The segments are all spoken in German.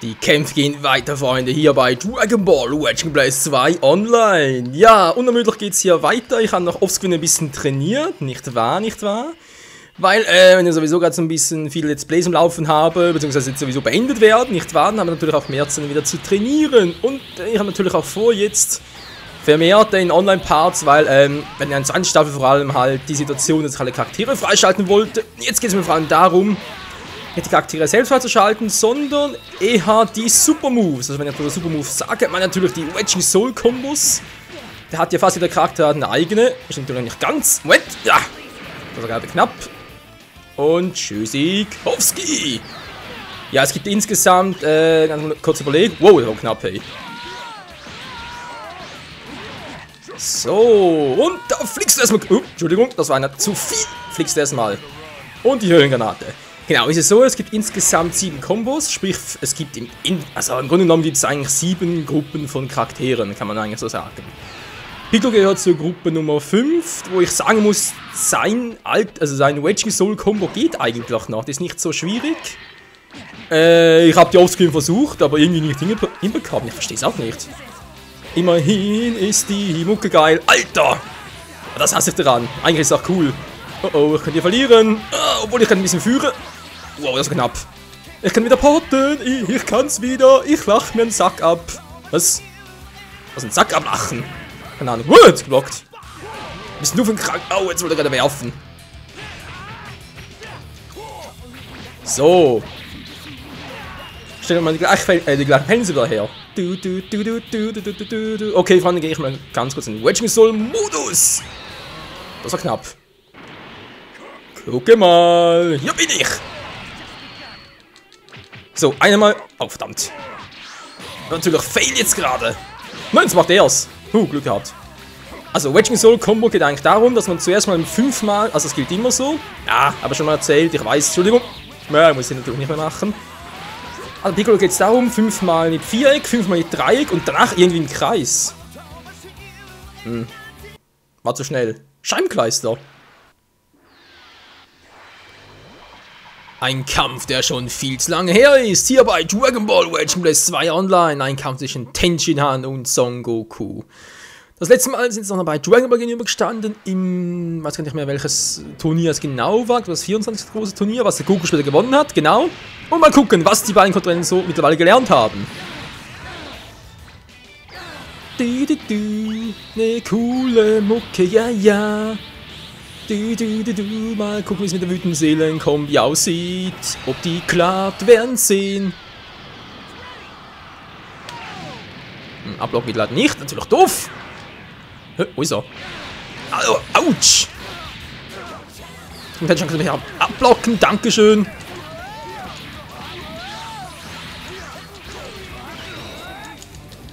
Die Kämpfe gehen weiter, Freunde, hier bei Dragon Ball Legend Blaze 2 Online. Ja, unermüdlich geht es hier weiter. Ich habe noch offscreen ein bisschen trainiert, nicht wahr, nicht wahr? Weil, wenn ich sowieso gerade so ein bisschen viele Let's Plays im Laufen habe, beziehungsweise jetzt sowieso beendet werden, nicht wahr, dann haben wir natürlich auch mehr Zeit wieder zu trainieren. Und ich habe natürlich auch vor, jetzt vermehrt in Online-Parts, weil, wenn in der 20. Staffel vor allem halt die Situation, dass ich alle Charaktere freischalten wollte, jetzt geht es mir vor allem darum, nicht die Charaktere selbst freizuschalten, sondern eher die Super Moves. Also wenn ich Super Moves sage, man natürlich die Wedging Soul Kombos. Der hat ja fast jeder Charakter eine eigene. Ist natürlich nicht ganz. Moment, ja. Das war gerade knapp. Und Tschüssikowski. Ja, es gibt insgesamt, kurz überlegen. Wow, das war knapp, hey. So, und da fliegst du erstmal. Entschuldigung, das war einer zu viel. Fliegst du erstmal. Und die Höhlengranate. Genau, ist es so, es gibt insgesamt 7 Kombos, sprich, es gibt also im Grunde genommen gibt es eigentlich 7 Gruppen von Charakteren, kann man eigentlich so sagen. Piccolo gehört zur Gruppe Nummer 5, wo ich sagen muss, sein Wedging Soul Combo geht eigentlich noch, das ist nicht so schwierig. Ich habe die offscreen versucht, aber irgendwie nicht hinbekommen, ich verstehe es auch nicht. Immerhin ist die Mucke geil, Alter! Das hasse ich daran, eigentlich ist es auch cool. Oh, ich kann hier verlieren, obwohl ich kann ein bisschen führe. Wow, das ist knapp. Ich kann wieder porten. Ich kann's wieder. Ich lach mir einen Sack ab. Was? Was ein Sack ablachen? Keine Ahnung. What? Geblockt. Bist du für ein Krank? Oh, jetzt wollte er gerade werfen. So. Stellen wir mal die gleichen Hände wieder her. Okay, Freunde, gehe ich mal ganz kurz in den Wedging Soul Modus. Das war knapp. Gucke mal. Hier bin ich. So, einmal. Oh, verdammt. Natürlich fail jetzt gerade. Nein, jetzt macht er's. Glück gehabt. Also, Wedging Soul Combo geht eigentlich darum, dass man zuerst mal 5-mal. Also, es gilt immer so. Ja, habe ich schon mal erzählt. Ich weiß, Entschuldigung. Ja, muss ich natürlich nicht mehr machen. Also, Piccolo geht es darum: 5-mal mit Viereck, 5-mal mit Dreieck und danach irgendwie im Kreis. War zu schnell. Scheibenkleister. Ein Kampf, der schon viel zu lange her ist, hier bei Dragon Ball Legend Blaze 2 Online. Ein Kampf zwischen Tenshinhan und Son Goku. Das letzte Mal sind sie noch bei Dragon Ball gegenübergestanden im, weiß gar nicht mehr welches Turnier es genau war, das 24. große Turnier, was der Goku später gewonnen hat, genau. Und mal gucken, was die beiden Kontrahenten so mittlerweile gelernt haben. Ne coole Mucke, ja, ja. Mal gucken, wie es mit der wütenden Seelenkombi aussieht. Ob die klappt, werden sehen. Ablock geht leider nicht, natürlich doof. Wo ist er? Also, ouch! Und dann schon wieder abblocken, dankeschön.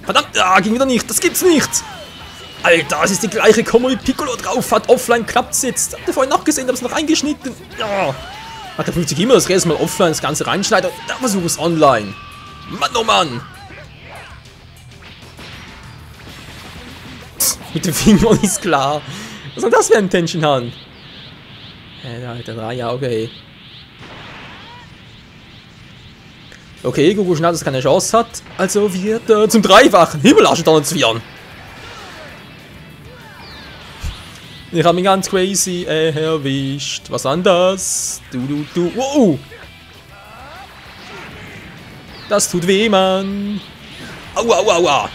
Verdammt, ging wieder nicht, das gibt's nicht. Alter, es ist die gleiche Kombo wie Piccolo drauf hat. Offline klappt's jetzt. Habt ihr vorhin noch gesehen, hab's noch eingeschnitten. Ja. Man kann 50 immer das erste Mal offline das Ganze reinschneiden. Da versuch es online. Mann, oh Mann. Mit den Fingern ist klar. Was soll das für ein Tenshinhan? Alter, ja, okay. Okay, Goku schnell, dass er keine Chance hat. Also wird er zum Dreifachen. Himmelarsch dann zu vieren. Ich habe mich ganz crazy erwischt. Was anders? Wow! Das tut weh, Mann. Aua, aua, aua.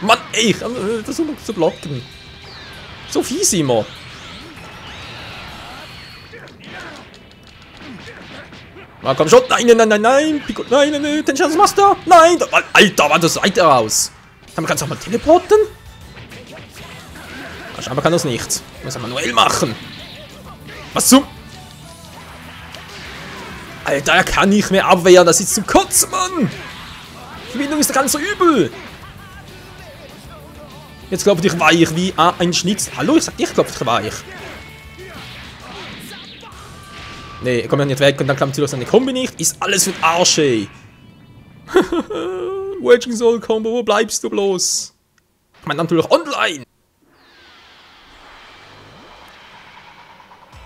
Mann, ey, ich versuche noch zu blocken. So fies immer. Na komm schon. Nein, nein, nein, nein. Pico, nein, nein, nein. Tenshinhan, was machst du? Nein. Alter, war das Seite raus. Kann man auch mal teleporten? Aber kann das nicht. Muss er manuell machen. Was zum? Alter, er kann nicht mehr abwehren. Das ist zu kurz, Mann. Die Verbindung ist ganz so übel. Jetzt klopft dich weich wie ein Schnitz. Hallo, ich sag dich, klopft dich weich. Nee, er kommt ja nicht weg und dann klappt natürlich seine Kombi nicht. Ist alles für den Arsch, ey. Raging Soul Combo, wo bleibst du bloß? Ich meine natürlich online.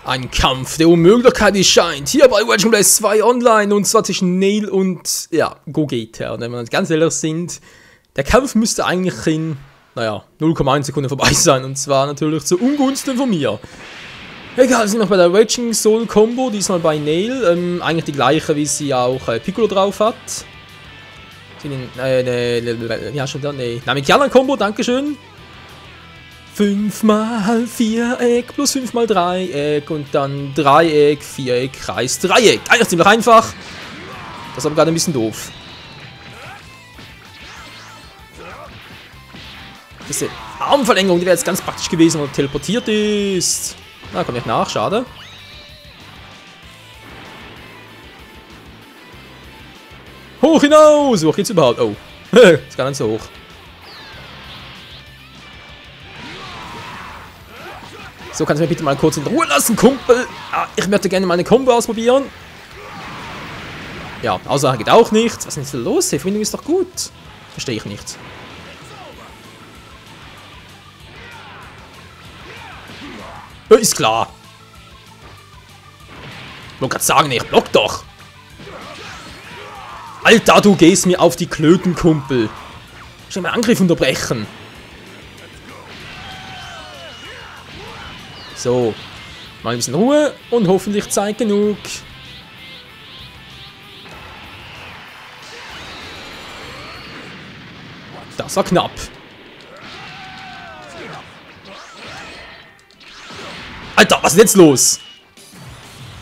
Ein Kampf der Unmöglichkeit scheint. Hier bei Raging Blast 2 online. Und zwar zwischen Nail und, ja, Gogeta. Und wenn wir ganz ehrlich sind, der Kampf müsste eigentlich in, naja, 0,1 Sekunden vorbei sein. Und zwar natürlich zu Ungunsten von mir. Egal, sind noch bei der Raging Soul Combo. Diesmal bei Nail. Eigentlich die gleiche, wie sie auch Piccolo drauf hat. Ja, schon da, nee. Namekianer Combo, dankeschön. 5 mal Viereck plus 5 mal Dreieck und dann Dreieck, Viereck, Kreis, Dreieck. Eigentlich ziemlich einfach. Das ist aber gerade ein bisschen doof. Diese Armverlängerung, die wäre jetzt ganz praktisch gewesen, wenn er teleportiert ist. Na, kommt nicht nach, schade. Hoch hinaus! Hoch geht's überhaupt? Oh. Ist gar nicht so hoch. So, kannst du mir bitte mal kurz in Ruhe lassen, Kumpel? Ah, ich möchte gerne meine Combo ausprobieren. Ja, Aussage geht auch nicht. Was ist denn jetzt los? Die Verbindung ist doch gut. Verstehe ich nicht. Ist klar. Ich wollte gerade sagen, ich block doch. Alter, du gehst mir auf die Klöten, Kumpel. Ich will meinen Angriff unterbrechen. So. Mal ein bisschen Ruhe und hoffentlich Zeit genug. Das war knapp. Alter, was ist denn jetzt los?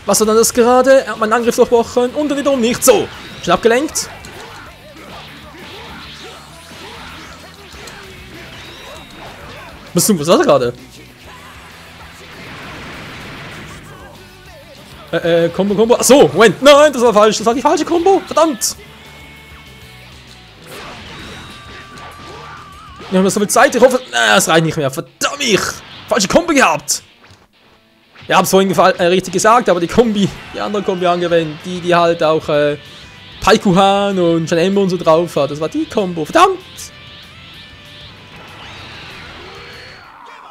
Was war dann das gerade? Er hat meinen Angriff durchbrochen und dann wiederum nicht. So. Schnell abgelenkt. Was war das gerade? Combo. Achso, Moment. Nein, das war falsch. Das war die falsche Combo. Verdammt. Wir haben noch so viel Zeit. Ich hoffe, es reicht nicht mehr. Verdammt. Falsche Combo gehabt. Ja, hab's vorhin richtig gesagt, aber die andere Kombi angewendet. Die halt auch Paikuhan und Janembo und so drauf hat. Das war die Combo. Verdammt.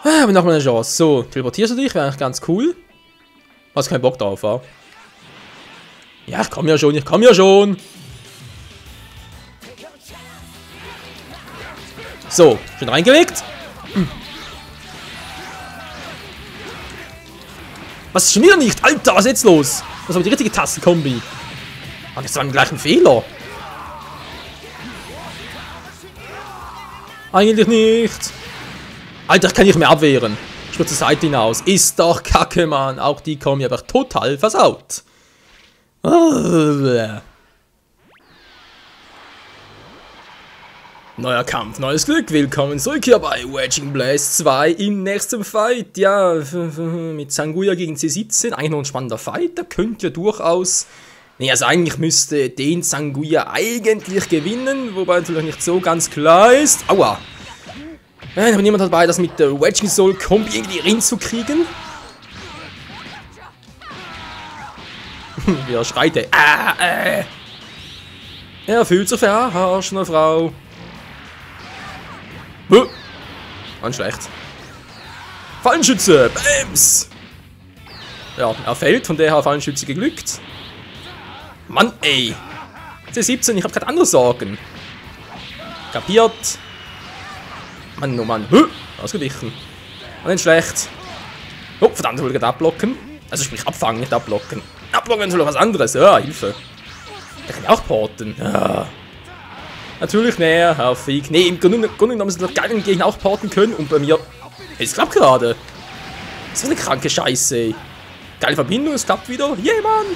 Aber nochmal eine Chance. So, teleportierst du dich? Wäre eigentlich ganz cool. Hast keinen Bock drauf, wa? Ja, ich komm ja schon. So, schön reingelegt. Was ist schon wieder nicht? Alter, was ist jetzt los? Das war die richtige Tastenkombi. Aber das war gleich ein Fehler. Eigentlich nicht. Alter, ich kann nicht mehr abwehren. Ich will zur Seite hinaus. Ist doch kacke, Mann. Auch die kommen aber total versaut. Neuer Kampf, neues Glück. Willkommen zurück hier bei Raging Blast 2 im nächsten Fight. Ja, mit Zanguya gegen C17. Eigentlich noch ein spannender Fight. Da könnt ihr durchaus... Nee, also eigentlich müsste den Zanguya eigentlich gewinnen. Wobei natürlich nicht so ganz klar ist. Aua. Ja, aber niemand hat dabei, das mit der Raging Soul Kombi irgendwie hinzukriegen. Wie er schreit, ey. Er fühlt sich verarscht, eine Frau. Ganz schlecht. Fallenschütze! Bams! Ja, er fällt, von daher Fallenschütze geglückt. Mann, ey! C17, ich hab grad andere Sorgen. Kapiert. Mann, oh Mann. Ausgewichen. Und dann schlecht. Oh, verdammt, ich wollte gerade abblocken. Also sprich abfangen, nicht abblocken. Abblocken ist was anderes. Ja, Hilfe. Der kann ja auch porten. Ja. Natürlich näher, Herr Fick. Nee, im Grunde genommen sind doch geile Gegner auch porten können. Und bei mir... Es klappt gerade. Das ist eine kranke Scheiße, ey. Geile Verbindung, es klappt wieder. Yeah, Mann.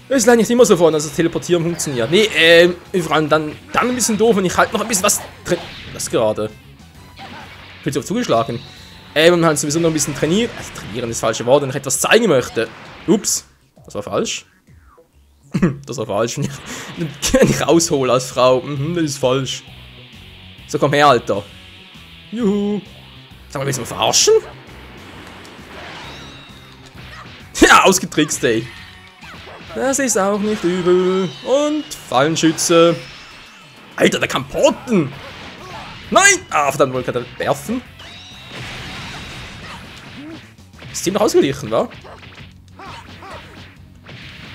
Das ist leider nicht immer so vorne, dass das Teleportieren funktioniert. Nee, vor allem dann ein bisschen doof, wenn ich halt noch ein bisschen was... Was gerade? Viel zu zugeschlagen. Und halt sowieso noch ein bisschen trainieren. Also trainieren ist das falsche Wort, wenn ich etwas zeigen möchte. Ups. Das war falsch. Das war falsch. Wenn ich raushole als Frau. Das ist falsch. So, komm her, Alter. Juhu. Sag mal, willst du mich verarschen? Ja, ausgetrickst, ey. Das ist auch nicht übel. Und Fallenschütze. Alter, der kann porten. Nein! Ah, verdammt, wollte er werfen. Ist ziemlich ausgeglichen, wa?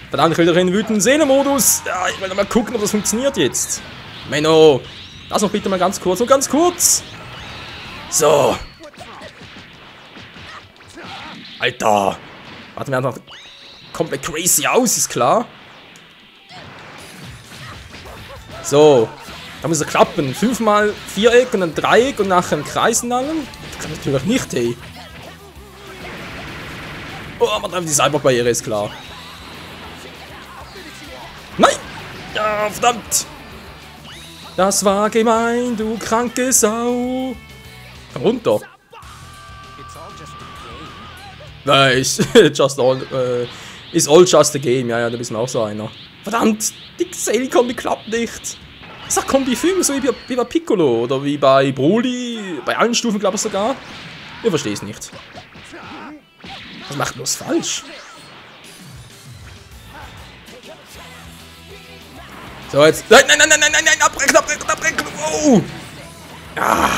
Verdammt, ich will doch in den wütenden Seelenmodus. Ja, ich will doch mal gucken, ob das funktioniert jetzt. Menno. Lass noch bitte mal ganz kurz und ganz kurz. So. Alter. Warte, wir haben noch komplett crazy aus, ist klar. So. Da muss er klappen. 5-mal Viereck und ein Dreieck und nachher ein Kreis in allem. Das kann natürlich nicht, hey. Oh, man trifft die Cyborg-Barriere, ist klar. Nein! Ja, verdammt! Das war gemein, du kranke Sau. Komm runter. Nein, ist all just a game. Ja, da bist du auch so einer. Verdammt, die Sail-Kombi klappt nicht. Sag Kombi 5, so wie bei Piccolo oder wie bei Broly. Bei allen Stufen, glaube ich sogar. Ich verstehe es nicht. Was macht bloß falsch? So, jetzt. Nein, abbrechen. Oh! Ah.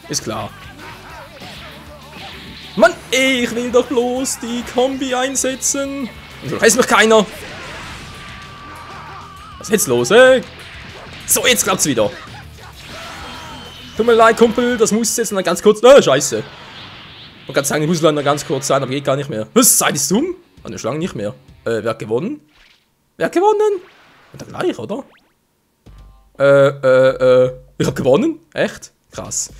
Ist klar. Mann, ich will doch bloß die Kombi einsetzen. So weiß mich keiner. Was ist jetzt los, ey? So, jetzt klappt's wieder. Tut mir leid, Kumpel, das muss jetzt noch ganz kurz. Scheiße. Man kann sagen, ich muss noch ganz kurz sein, aber geht gar nicht mehr. Was? Zeit ist dumm? An der Schlange nicht mehr. Wer hat gewonnen? Wer hat gewonnen? Und dann gleich, oder? Ich hab gewonnen? Echt? Krass.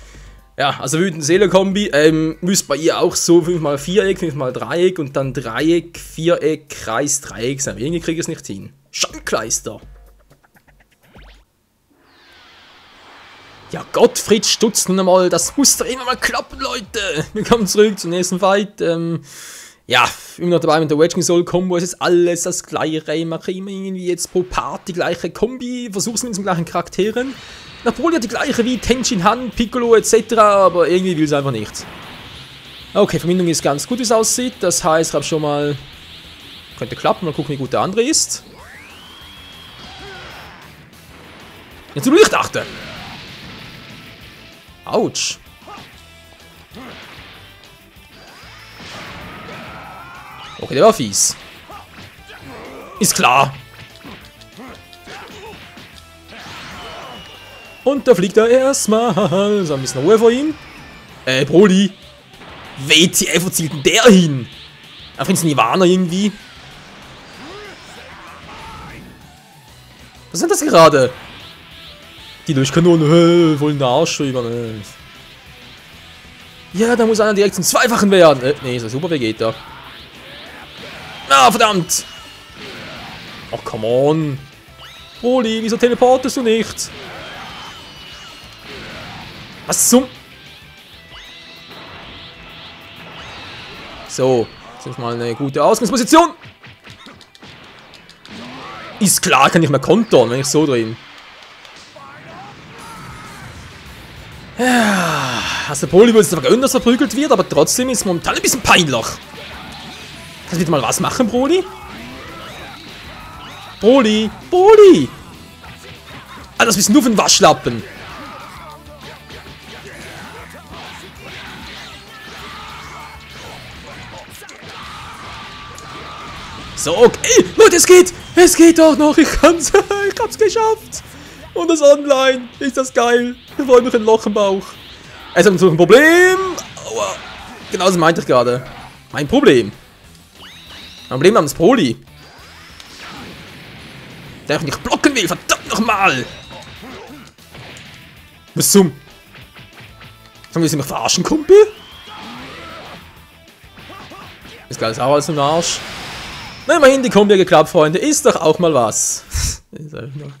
Ja, also wütende Seele-Kombi, müsste bei ihr auch so 5-mal Viereck, 5-mal Dreieck und dann Dreieck, Viereck, Kreis, Dreieck sein. Irgendwie kriege ich es nicht hin. Schandkleister. Ja, Gottfried stutzt nun einmal, das muss doch immer mal klappen, Leute. Wir kommen zurück zum nächsten Fight. Ja, immer noch dabei mit der Wedging Soul Combo. Es ist alles das gleiche. Ich mache immer irgendwie jetzt pro Part die gleiche Kombi. Versuch's mit den gleichen Charakteren. Napoli hat die gleiche wie Tenshin Han, Piccolo etc. Aber irgendwie will es einfach nicht. Okay, Verbindung ist ganz gut, wie es aussieht. Das heißt, ich habe schon mal. Könnte klappen. Mal gucken, wie gut der andere ist. Jetzt nur ich dachte. Autsch. Okay, der war fies. Ist klar. Und da fliegt er erstmal. So ein bisschen Ruhe vor ihm. Broly. WTF, wo zielt denn der hin? Einfach ins Nirvana irgendwie. Was sind das gerade? Die Durchkanone, voll in den Arsch drüber. Ja, da muss einer direkt zum Zweifachen werden. Nee, ist ja super Vegeta. Ah, verdammt! Oh, come on! Broly, wieso teleportest du nicht? Was zum... So, jetzt ist mal eine gute Ausgangsposition. Ist klar, kann ich mehr kontern, wenn ich so drehe. Ja, also Broly wird jetzt einfach anders verprügelt wird, aber trotzdem ist es momentan ein bisschen peinlich. Kannst du wieder mal was machen, Broly? Broly! Broly! Alter, das bist nur für ein Waschlappen. So, okay. Leute, es geht! Es geht doch noch! Ich hab's geschafft! Und das online! Ist das geil! Ich freue mich ein Loch im Bauch. Es hat natürlich ein Problem! Aua. Genau das meinte ich gerade. Mein Problem. Mein Problem namens Broly. Der einfach nicht blocken will, verdammt nochmal! Was zum? Sollen wir sie mich verarschen, Kumpel? Ist klar, das ist auch alles im Arsch. Na, immerhin, die Kombi geklappt, Freunde. Ist doch auch mal was. Ist einfach noch.